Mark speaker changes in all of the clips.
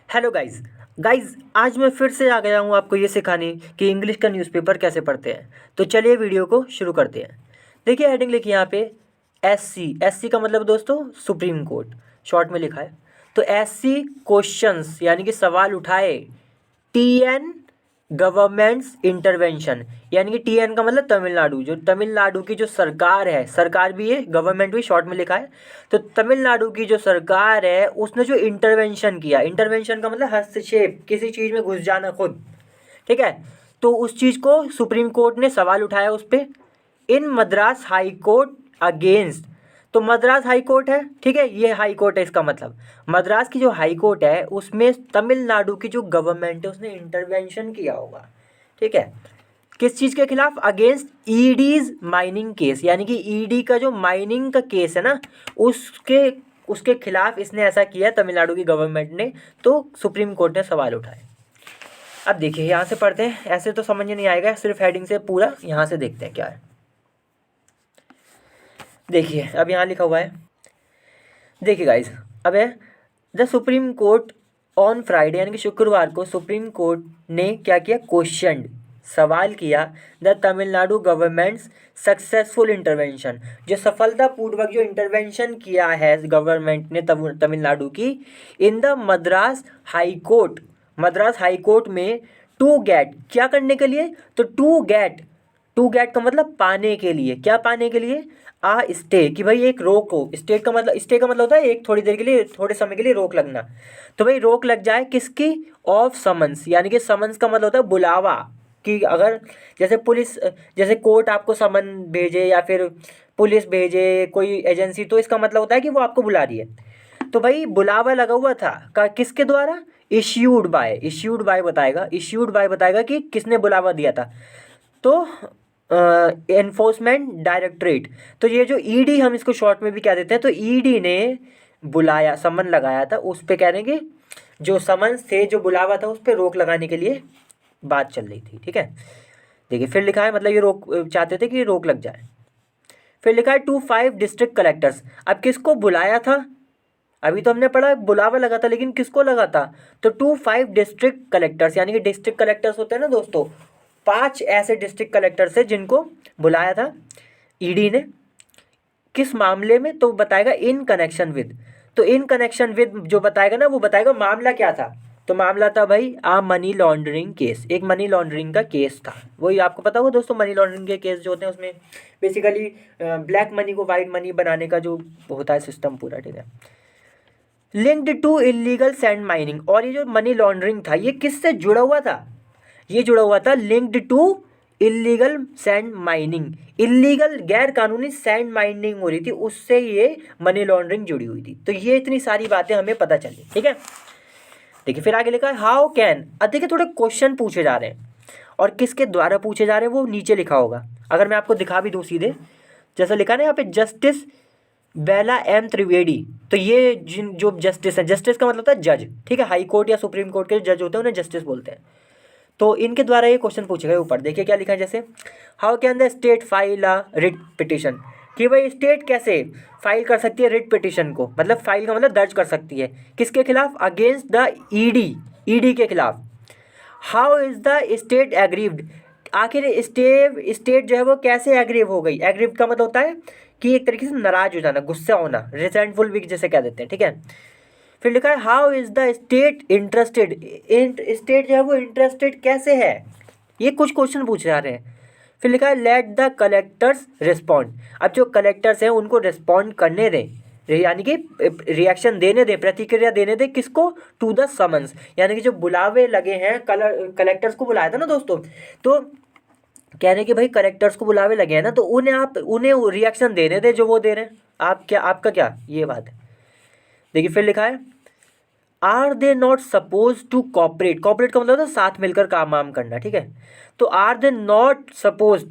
Speaker 1: Hello guys. आज मैं फिर से आ गया हूँ आपको ये सिखाने कि इंग्लिश का न्यूज़पेपर कैसे पढ़ते हैं। तो चलिए वीडियो को शुरू करते हैं। देखिए हेडिंग लिखी है यहाँ पे एससी का मतलब दोस्तों सुप्रीम कोर्ट, शॉर्ट में लिखा है। तो एससी क्वेश्चंस यानी कि सवाल उठाए टीएन गवर्नमेंट्स इंटरवेंशन, यानी कि टीएन का मतलब तमिलनाडु, जो तमिलनाडु की जो सरकार है, सरकार भी है गवर्नमेंट भी शॉर्ट में लिखा है। तो तमिलनाडु की जो सरकार है उसने जो इंटरवेंशन किया, इंटरवेंशन का मतलब हस्तक्षेप, किसी चीज़ में घुस जाना खुद, ठीक है। तो उस चीज़ को सुप्रीम कोर्ट ने सवाल उठाया उस पर, इन मद्रास हाई कोर्ट अगेंस्ट। तो मद्रास हाई कोर्ट है, ठीक है, ये हाई कोर्ट है, इसका मतलब मद्रास की जो हाई कोर्ट है उसमें तमिलनाडु की जो गवर्नमेंट है उसने इंटरवेंशन किया होगा, ठीक है। किस चीज़ के खिलाफ? अगेंस्ट ईडीज माइनिंग केस, यानी कि ईडी का जो माइनिंग का केस है ना, उसके उसके खिलाफ इसने ऐसा किया तमिलनाडु की गवर्नमेंट ने। तो सुप्रीम कोर्ट ने सवाल उठाए। अब देखिए यहाँ से पढ़ते हैं, ऐसे तो समझ में नहीं आएगा, सिर्फ हेडिंग से पूरा यहाँ से देखते हैं क्या है। देखिए अब यहाँ लिखा हुआ है, देखिए गाइस, अब है the supreme court on Friday, यानी कि शुक्रवार को सुप्रीम कोर्ट ने क्या किया? क्वेश्चन, सवाल किया the Tamil Nadu governments successful intervention, जो सफलतापूर्वक जो इंटरवेंशन किया है गवर्नमेंट ने तमिलनाडु की in the Madras high court, Madras high court में, टू गेट, क्या करने के लिए? तो टू गेट का मतलब पाने के लिए, क्या पाने के लिए? आ स्टे, कि भाई एक रोक हो, स्टे का मतलब होता है एक थोड़ी देर के लिए, थोड़े समय के लिए रोक लगना। तो भाई रोक लग जाए किसकी? ऑफ समन्स, यानी कि समन्स का मतलब होता है बुलावा, कि अगर जैसे पुलिस, जैसे कोर्ट आपको समन भेजे या फिर पुलिस भेजे कोई एजेंसी, तो इसका मतलब होता है कि वो आपको बुला रही है। तो भाई बुलावा लगा हुआ था का किसके द्वारा? इश्यूड बाय बताएगा कि किसने बुलावा दिया था। तो एनफोर्समेंट डायरेक्टरेट, तो ये जो ईडी, हम इसको शॉर्ट में भी कह देते हैं, तो ईडी ने बुलाया, समन लगाया था, उस पे कह रहे हैं कि जो समन्स थे, जो बुलावा था, उस पर रोक लगाने के लिए बात चल रही थी, ठीक है। देखिए फिर लिखा है, मतलब ये रोक चाहते थे कि रोक लग जाए। फिर लिखा है टू 5 डिस्ट्रिक्ट कलेक्टर्स। अब किसको बुलाया था? अभी तो हमने पढ़ा बुलावा लगा था, लेकिन किसको लगा था? तो 2 5 डिस्ट्रिक्ट कलेक्टर्स, यानी कि डिस्ट्रिक्ट कलेक्टर्स होते हैं ना दोस्तों, 5 ऐसे डिस्ट्रिक्ट कलेक्टर्स है जिनको बुलाया था ईडी ने। किस मामले में? तो बताएगा इन कनेक्शन विद। तो इन कनेक्शन विद जो बताएगा ना, वो बताएगा मामला क्या था। तो मामला था भाई मनी लॉन्ड्रिंग केस, एक मनी लॉन्ड्रिंग का केस था। वही आपको पता होगा दोस्तों, मनी लॉन्ड्रिंग के केस जो होते हैं उसमें बेसिकली ब्लैक मनी को वाइट मनी बनाने का जो होता है सिस्टम पूरा, ठीक है। Linked to illegal sand mining, और ये जो मनी लॉन्ड्रिंग था ये किससे जुड़ा हुआ था? ये जुड़ा हुआ था linked to illegal sand mining, illegal गैर कानूनी सैंड माइनिंग हो रही थी, उससे ये मनी लॉन्ड्रिंग जुड़ी हुई थी। तो ये इतनी सारी बातें हमें पता चली, ठीक है। देखिए फिर आगे लिखा है हाउ कैन, अब देखिए थोड़े क्वेश्चन पूछे जा रहे हैं, और किसके द्वारा पूछे जा रहे हैं वो नीचे लिखा होगा। अगर मैं आपको दिखा भी दूँ सीधे, जैसा लिखा है ना यहाँ पे, जस्टिस बेला एम त्रिवेदी। तो ये जिन जो जस्टिस है, जस्टिस का मतलब होता है जज, ठीक है, हाई कोर्ट या सुप्रीम कोर्ट के जज होते हैं उन्हें जस्टिस बोलते हैं। तो इनके द्वारा ये क्वेश्चन पूछे गए। ऊपर देखिए क्या लिखा है, जैसे how can the state file a writ petition, कि भाई स्टेट कैसे फाइल कर सकती है रिट पिटिशन को, मतलब फाइल का मतलब दर्ज कर सकती है किसके खिलाफ? अगेंस्ट द ईडी के खिलाफ। How is the state aggrieved, आखिर स्टेट जो है वो कैसे एग्रीव हो गई? एग्रीव का मतलब होता है कि एक तरीके से नाराज हो जाना, गुस्सा होना, रिसेंटफुल भी जैसे कह देते हैं, ठीक है। फिर लिखा है how is the state interested, state जो है वो इंटरेस्टेड कैसे है? ये कुछ क्वेश्चन पूछ जा रहे हैं। फिर लिखा है लेट द कलेक्टर्स रिस्पॉन्ड, अब जो कलेक्टर्स हैं उनको रिस्पॉन्ड करने दें, यानी कि रिएक्शन देने दें, प्रतिक्रिया देने दें, किसको? टू द समन्स, यानी कि जो बुलावे लगे हैं, कलेक्टर्स को बुलाया था ना दोस्तों, तो कह रहे हैं कि भाई कलेक्टर्स को बुलावे लगे हैं ना, तो उन्हें रिएक्शन देने दें जो वो दे रहे हैं। आपका क्या ये बात है? देखिए फिर लिखा है are they not suppose to cooperate, cooperate का मतलब होता है साथ मिलकर काम वाम करना, ठीक है। तो are they not suppose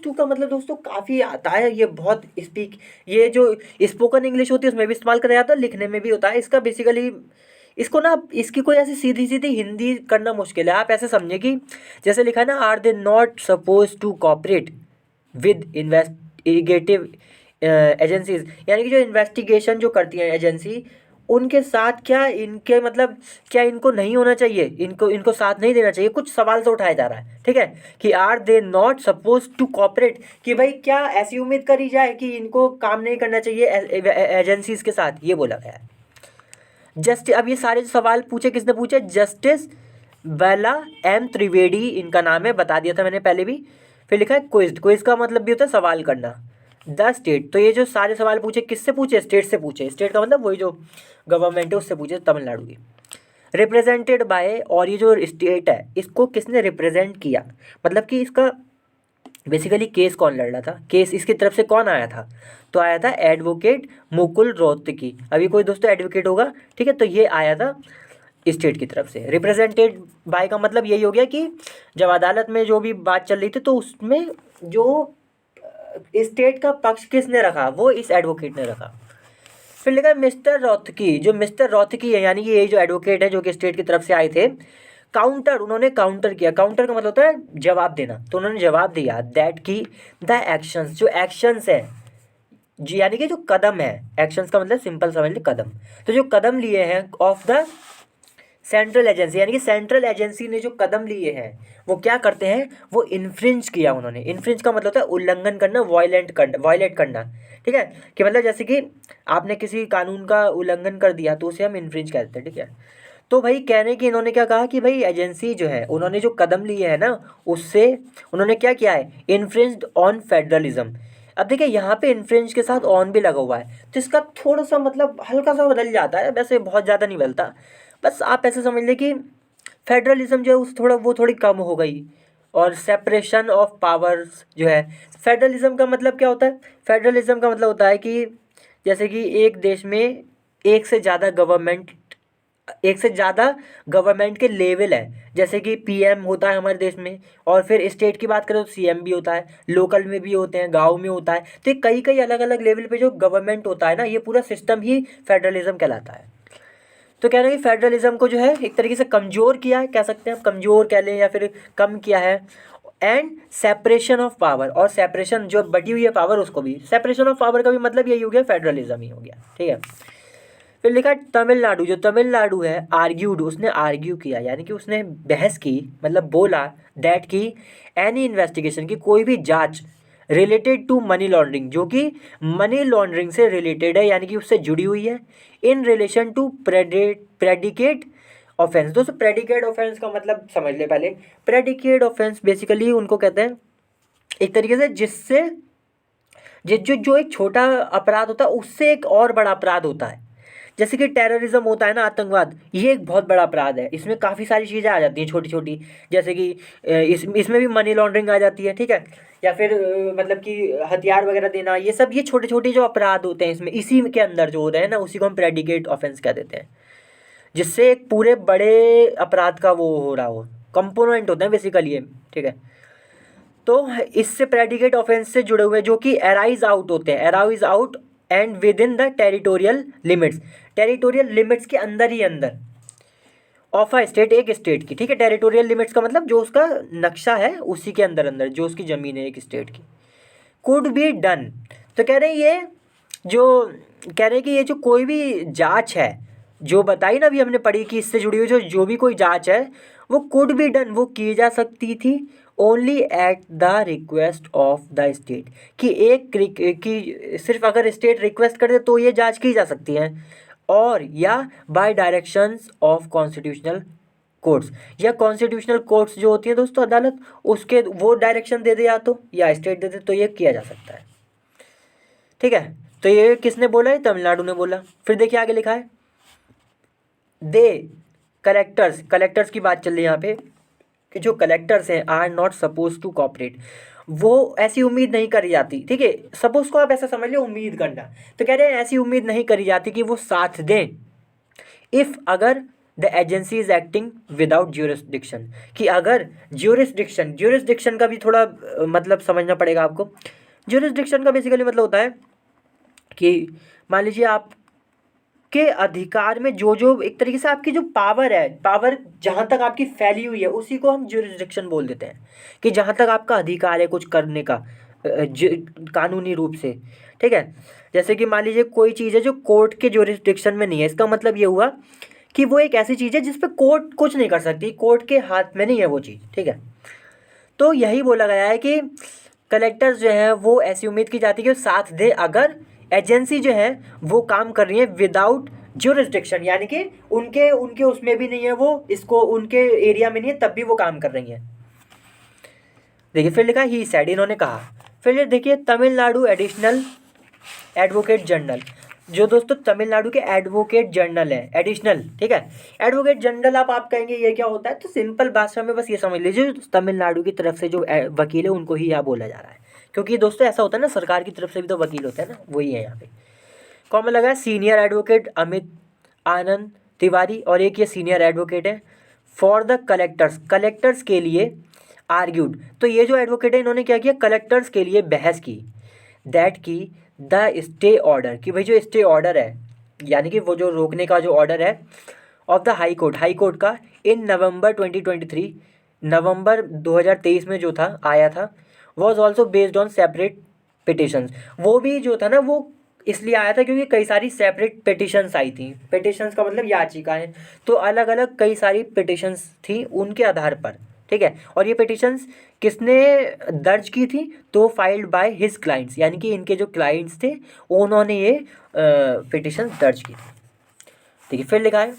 Speaker 1: to का मतलब दोस्तों काफ़ी आता है, ये बहुत ये जो स्पोकन इंग्लिश होती है उसमें भी इस्तेमाल करा जाता है, लिखने में भी होता है। इसका बेसिकली इसको ना, इसकी कोई ऐसी सीधी सीधी हिंदी करना मुश्किल है। आप ऐसे समझिए कि जैसे लिखा है ना, are they not suppose to cooperate with investigative agencies, यानी कि जो इन्वेस्टिगेशन जो करती हैं एजेंसी, उनके साथ क्या इनके मतलब क्या इनको नहीं होना चाहिए, इनको साथ नहीं देना चाहिए, कुछ सवाल से उठाया जा रहा है, ठीक है, कि are they not suppose to cooperate, कि भाई क्या ऐसी उम्मीद करी जाए कि इनको काम नहीं करना चाहिए एजेंसीज के साथ, ये बोला गया है। अब ये सारे जो सवाल पूछे किसने पूछे, जस्टिस बेला एम त्रिवेदी इनका नाम है, बता दिया था मैंने पहले भी। फिर लिखा है क्विज, क्विज का मतलब भी होता है सवाल करना। द स्टेट, तो ये जो सारे सवाल पूछे किससे पूछे, स्टेट से पूछे, स्टेट का मतलब वही जो गवर्नमेंट है उससे पूछे, तमिलनाडु की। रिप्रेजेंटेड बाय, और ये जो स्टेट है इसको किसने रिप्रेजेंट किया, मतलब कि इसका बेसिकली केस कौन लड़ रहा था, केस इसकी तरफ से कौन आया था, तो आया था एडवोकेट मुकुल रोहतगी। अभी कोई दोस्तों एडवोकेट होगा, ठीक है, तो ये आया था स्टेट की तरफ से। रिप्रेजेंटेड बाय का मतलब यही हो गया कि जब अदालत में जो भी बात चल रही थी तो उसमें जो स्टेट का पक्ष किसने रखा, वो इस एडवोकेट ने रखा। फिर लिखा है मिस्टर रॉथकी, जो मिस्टर रॉथकी है यानी कि ये जो एडवोकेट है जो कि स्टेट की तरफ से आए थे, काउंटर, उन्होंने काउंटर किया। काउंटर का मतलब होता है जवाब देना, तो उन्होंने जवाब दिया दैट की द एक्शंस, जो एक्शंस है जी यानी कि जो कदम है, एक्शंस का मतलब सिंपल समझ लीजिए कदम, तो जो कदम लिए हैं ऑफ द सेंट्रल एजेंसी, यानी कि सेंट्रल एजेंसी ने जो कदम लिए हैं वो क्या करते हैं, वो इन्फ्रिंज किया उन्होंने। इन्फ्रिंज का मतलब होता है उल्लंघन करना, वायलेट करना, ठीक है, कि मतलब जैसे कि आपने किसी कानून का उल्लंघन कर दिया तो उसे हम इन्फ्रिंज कहते हैं, ठीक है। तो भाई कहने की इन्होंने क्या कहा कि भाई एजेंसी जो है उन्होंने जो कदम लिए हैं ना उससे उन्होंने क्या किया है, इन्फ्रिंज्ड ऑन फेडरलिज्म। अब देखिए यहाँ पे इन्फ्रिंज के साथ ऑन भी लगा हुआ है, तो इसका थोड़ा सा मतलब हल्का सा बदल जाता है, वैसे बहुत ज़्यादा नहीं बदलता। बस आप ऐसे समझ लें कि फेडरलिज्म जो है उस थोड़ा वो थोड़ी कम हो गई, और सेपरेशन ऑफ पावर्स जो है, फेडरलिज्म का मतलब क्या होता है, फेडरलिज्म का मतलब होता है कि जैसे कि एक देश में एक से ज़्यादा गवर्नमेंट, एक से ज़्यादा गवर्नमेंट के लेवल है, जैसे कि पीएम होता है हमारे देश में, और फिर स्टेट की बात करें तो सीएम भी होता है, लोकल में भी होते हैं, गांव में होता है, तो कई कई अलग अलग लेवल पे जो गवर्नमेंट होता है ना, ये पूरा सिस्टम ही फेडरलिज्म कहलाता है। तो कह रहे हैं कि फेडरलिज्म को जो है एक तरीके से कमज़ोर किया है, कह सकते हैं, कमज़ोर कह लें या फिर कम किया है। एंड सेपरेशन ऑफ पावर, और सेपरेशन जो बटी हुई है पावर उसको भी, सेपरेशन ऑफ पावर का भी मतलब यही हो गया, फेडरलिज्म ही हो गया, ठीक है। फिर लिखा तमिलनाडु, जो तमिलनाडु है आर्ग्यूड, उसने आर्ग्यू किया यानी कि उसने बहस की, मतलब बोला दैट की एनी इन्वेस्टिगेशन, की कोई भी जांच रिलेटेड टू मनी लॉन्ड्रिंग, जो कि मनी लॉन्ड्रिंग से रिलेटेड है यानी कि उससे जुड़ी हुई है, in relation to predicate offence. दोस्तों प्रेडिकेट ऑफेंस का मतलब समझ ले पहले। प्रेडिकेट ऑफेंस बेसिकली उनको कहते हैं एक तरीके से जिससे जो जो एक छोटा अपराध होता है उससे एक और बड़ा अपराध होता है, जैसे कि टेररिज्म होता है ना, आतंकवाद, ये एक बहुत बड़ा अपराध है, इसमें काफ़ी सारी चीज़ें आ जाती हैं छोटी छोटी, जैसे कि इसमें भी मनी लॉन्ड्रिंग आ जाती है, ठीक है, या फिर मतलब कि हथियार वगैरह देना, ये सब ये छोटे छोटे जो अपराध होते हैं इसमें, इसी के अंदर जो होते हैं ना उसी को हम प्रेडिकेट ऑफेंस कह देते हैं, जिससे एक पूरे बड़े अपराध का वो हो रहा हो, कंपोनेंट होते हैं बेसिकली ये, ठीक है। तो इससे प्रेडिकेट ऑफेंस से जुड़े हुए जो कि अराइज आउट होते हैं, arise out and with in the territorial limits, territorial limits के अंदर ही अंदर ऑफ अ स्टेट, एक स्टेट की, ठीक है। टेरिटोरियल लिमिट्स का मतलब जो उसका नक्शा है उसी के अंदर अंदर जो उसकी ज़मीन है एक स्टेट की, कुड बी डन। तो कह रहे हैं ये जो कह रहे हैं कि ये जो कोई भी जांच है जो बताई ना अभी हमने पढ़ी कि इससे जुड़ी हुई जो जो भी कोई जांच है वो कुड बी डन, वो की जा सकती थी only at the request of the state, कि कि सिर्फ अगर स्टेट रिक्वेस्ट कर दे तो ये जांच की जा सकती है, और या by directions of constitutional courts, या कॉन्स्टिट्यूशनल कोर्ट्स जो होती है दोस्तों अदालत, उसके वो डायरेक्शन दे दे या तो या स्टेट दे दे तो ये किया जा सकता है, ठीक है। तो ये किसने बोला है, तमिलनाडु ने बोला। फिर देखिए आगे लिखा है दे कलेक्टर्स, कलेक्टर्स की बात चल रही है यहाँ पे कि जो कलेक्टर्स हैं are not suppose to cooperate, वो ऐसी उम्मीद नहीं करी जाती, ठीक है, सपोज को आप ऐसा समझ लो उम्मीद करना, तो कह रहे हैं ऐसी उम्मीद नहीं करी जाती कि वो साथ दें इफ़ अगर the agency is acting without jurisdiction, कि अगर ज्यूरिसडिक्शन का भी थोड़ा मतलब समझना पड़ेगा आपको। ज्यूरिसडिक्शन का बेसिकली मतलब होता है कि मान लीजिए आप के अधिकार में जो जो एक तरीके से आपकी जो पावर है, पावर जहाँ तक आपकी फैली हुई है उसी को हम ज्यूरिसडिक्शन बोल देते हैं, कि जहाँ तक आपका अधिकार है कुछ करने का, कानूनी रूप से, ठीक है। जैसे कि मान लीजिए कोई चीज़ है जो कोर्ट के जुरिस्डिक्शन में नहीं है, इसका मतलब ये हुआ कि वो एक ऐसी चीज़ है जिस पे कोर्ट कुछ नहीं कर सकती, कोर्ट के हाथ में नहीं है वो चीज़, ठीक है। तो यही बोला गया है कि कलेक्टर्स जो है वो ऐसी उम्मीद की जाती है कि वो साथ दे अगर एजेंसी जो है वो काम कर रही है विदाउट ज्यूरिसडिक्शन, यानी कि उनके उनके उसमें भी नहीं है, वो इसको उनके एरिया में नहीं है, तब भी वो काम कर रही हैं। देखिए फिर लिखा ही सेड, इन्होंने कहा। फिर देखिए तमिलनाडु एडिशनल एडवोकेट जनरल, जो दोस्तों तमिलनाडु के एडवोकेट जनरल है, एडिशनल, ठीक है। एडवोकेट जनरल आप कहेंगे ये क्या होता है, तो सिंपल भाषा में बस ये समझ लीजिए तमिलनाडु की तरफ से जो वकील है उनको ही यहाँ बोला जा रहा है, क्योंकि दोस्तों ऐसा होता है ना, सरकार की तरफ से भी तो वकील होते हैं ना, वही है यहाँ पे। कॉमन लगा है सीनियर एडवोकेट अमित आनंद तिवारी, और एक ये सीनियर एडवोकेट है फॉर द कलेक्टर्स, कलेक्टर्स के लिए आर्ग्यूड। तो ये जो एडवोकेट है इन्होंने क्या किया, कलेक्टर्स के लिए बहस की, दैट की द स्टे ऑर्डर, कि भाई जो स्टे ऑर्डर है यानी कि वो जो रोकने का जो ऑर्डर है ऑफ द हाई कोर्ट का इन नवंबर 2023, नवंबर 2023 में जो था आया था, was also based on separate petitions. वो भी जो था ना वो इसलिए आया था क्योंकि कई सारी सेपरेट पिटिशंस आई थी, पिटिशंस का मतलब याचिकाएं, तो अलग अलग कई सारी पिटिशंस थी उनके आधार पर, ठीक है। और ये पिटिशंस किसने दर्ज की थी, तो फाइल्ड बाय हिज क्लाइंट्स, यानी कि इनके जो क्लाइंट्स थे उन्होंने ये पिटिशंस दर्ज की थी। देखिए फिर लिखा है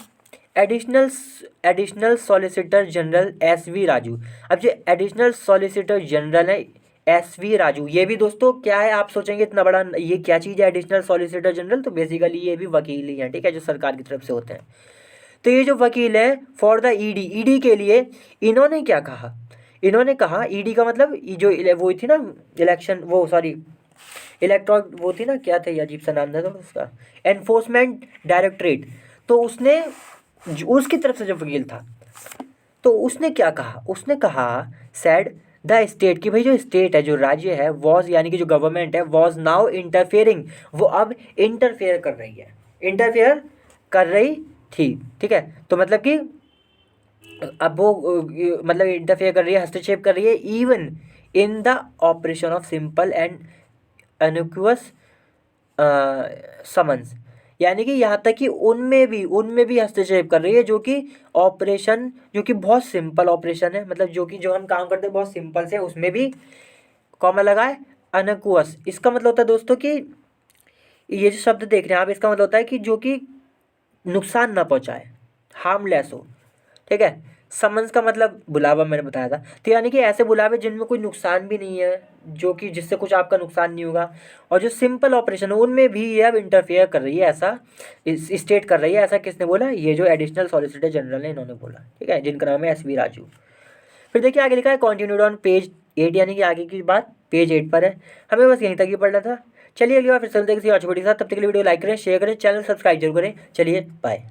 Speaker 1: additional solicitor general SV. Raju. अब जो एडिशनल सॉलिसिटर जनरल है एस.वी. राजू, ये भी दोस्तों क्या है, आप सोचेंगे इतना बड़ा ये क्या चीज़ है एडिशनल सॉलिसिटर जनरल, तो बेसिकली ये भी वकील ही है, ठीक है, जो सरकार की तरफ से होते हैं। तो ये जो वकील है फॉर द ईडी के लिए इन्होंने क्या कहा, इन्होंने कहा ईडी का मतलब जो वो थी ना इलेक्शन, वो सॉरी इलेक्ट्रॉन वो थी ना, क्या था ये अजीब सा नाम था तो उसका, एनफोर्समेंट डायरेक्टरेट, तो उसने उसकी तरफ से जो वकील था तो उसने क्या कहा, उसने कहा सेड द स्टेट, कि भाई जो स्टेट है, जो राज्य है, वॉज यानी कि जो गवर्नमेंट है, वॉज नाउ इंटरफेयरिंग, वो अब इंटरफेयर कर रही है, इंटरफेयर कर रही थी, ठीक है। तो मतलब कि अब वो मतलब इंटरफेयर कर रही है, हस्तक्षेप कर रही है even in the operation of simple and innocuous summons, यानी कि यहाँ तक कि उनमें भी हस्तक्षेप कर रही है, जो कि ऑपरेशन जो कि बहुत सिंपल ऑपरेशन है, मतलब जो हम काम करते हैं बहुत सिंपल से, उसमें भी कॉमा लगा है अनक्यूअस। इसका मतलब होता है दोस्तों कि ये जो शब्द देख रहे हैं आप, इसका मतलब होता है कि जो कि नुकसान ना पहुँचाए, हार्मलेस हो, ठीक है। समन्स का मतलब बुलावा मैंने बताया था, तो यानी कि ऐसे बुलावे जिनमें कोई नुकसान भी नहीं है, जो कि जिससे कुछ आपका नुकसान नहीं होगा, और जो सिंपल ऑपरेशन है उनमें भी ये अब इंटरफेयर कर रही है, ऐसा स्टेट कर रही है। ऐसा किसने बोला, ये जो एडिशनल सॉलिसिटर जनरल है इन्होंने बोला, ठीक है, जिनका नाम है एस.वी. राजू। फिर देखिए आगे लिखा है कंटिन्यूड ऑन पेज 8, यानी कि आगे की बात पेज 8 पर है, हमें बस यहीं तक ही पढ़ना था। चलिए अगली बार फिर चलते किसी और छोटी के साथ, तब तक के लिए वीडियो लाइक करें, शेयर करें, चैनल सब्सक्राइब जरूर करें। चलिए बाय।